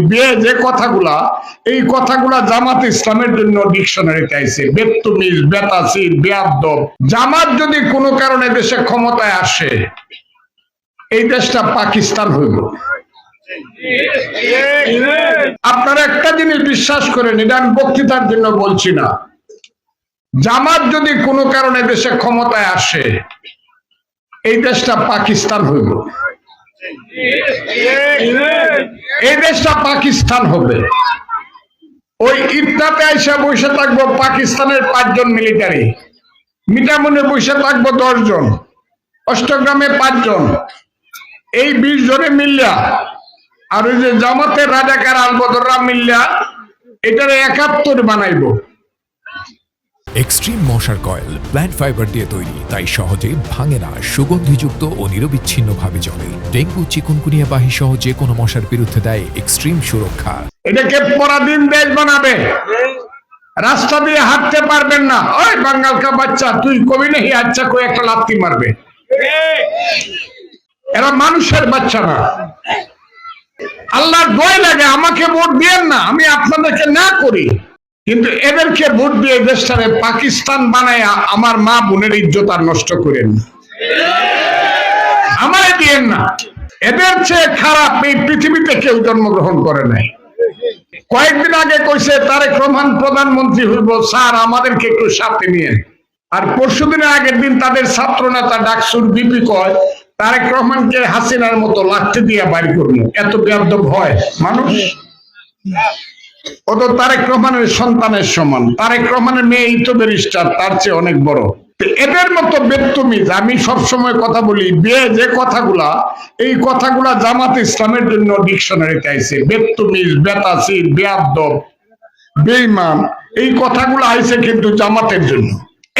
বিয়ে যে কথাগুলা, এই কথাগুলা জামাত ইসলামের জন্য ডিকশনারিতে আইছে। বেত্তমিজ, বেতাসির, বেয়াদব। জামাত যদি কোনো কারণে দেশে ক্ষমতায় আসে, এই দেশটা পাকিস্তান হইব। আপনারা একটা জিনিস বিশ্বাস করেন, এটা আমি বক্তৃতার জন্য বলছি না। জামাত যদি কোনো কারণে দেশে ক্ষমতায় আসে, এই দেশটা পাকিস্তান হইব। এই দেশটা পাকিস্তান হবে। ওই ইটনাতে আইসা বসে থাকবো পাকিস্তানের 5 জন মিলিটারি, মিটামনে বসে থাকবো 10 জন, অষ্টগ্রামে 5 জন, এই 20 জনে মিল্লা আর ওই যে জামাতের রাজাকার আলবদররা মিল্লা এটার 71 বানাইবো। এক্সট্রিম মশার কয়েল প্ল্যান্ট ফাইবার দিয়ে তৈরি, তাই সহজে ভাঙে না, সুগন্ধিযুক্ত ও নিরবিচ্ছিন্নভাবে জ্বলে। ডেঙ্গু, চিকুনগুনিয়া বাহি সহ যে কোনো মশার বিরুদ্ধে দেয় এক্সট্রিম সুরক্ষা। এটাকে পরাধীন দেশ বানাবে, রাস্তা দিয়ে হাঁটতে পারবেন না। ওই বাঙ্গাল কা বাচ্চা, তুই কবি নেই, আচ্ছা কই একটা লাথি মারবে। এরা মানুষের বাচ্চা না। আল্লাহর দোয়াই লাগে, আমাকে ভোট দিয়েন না, আমি আপনাদেরকে না করি, কিন্তু এদেরকে ভোট দিয়ে দেশটারে পাকিস্তান বানায়া আমার মা বোনের ইজ্জত আর নষ্ট করেন, আমারে দিয়েন না। এদের চেয়ে খারাপ এই পৃথিবীতে কেউ জন্মগ্রহণ করে নাই। কয়েকদিন আগে কইছে তারেক রহমান প্রধানমন্ত্রী হইব, স্যার আমাদেরকে একটু সাথে নিয়ে। আর পরশুদিনের আগের দিন তাদের ছাত্র নেতা ডাকসুর বিপি কয় তারেক রহমানকে হাসিনার মতো লাঠি দিয়ে বাইর করবো। এত বেয়াদব হয় মানুষ? ও তো তারেক রহমানের সন্তানের সমান। তারেক রহমানের মেয়ে তো ব্যারিস্টার, তার চেয়ে অনেক বড়। এদের মতো বেত্তমিজ, আমি সবসময় কথা বলি, বিয়ে যে কথাগুলা, এই কথাগুলা জামাত ইসলামের জন্য ডিকশনারিতে আইছে। বেত্তমিজ, বেতাসির, বেয়াদব, বেঈমান, এই কথাগুলো আইছে কিন্তু জামাতের জন্য।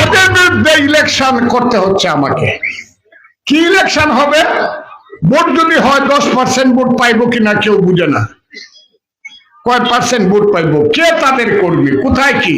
এদের বিরুদ্ধে ইলেকশন করতে হচ্ছে আমাকে। কি ইলেকশন হবে? ভোট যদি হয় 10% ভোট পাইবো কিনা কেউ বুঝে না। কয় পার্সেন্ট ভোট পাইবো, কে তাদের কর্মী, কোথায় কি।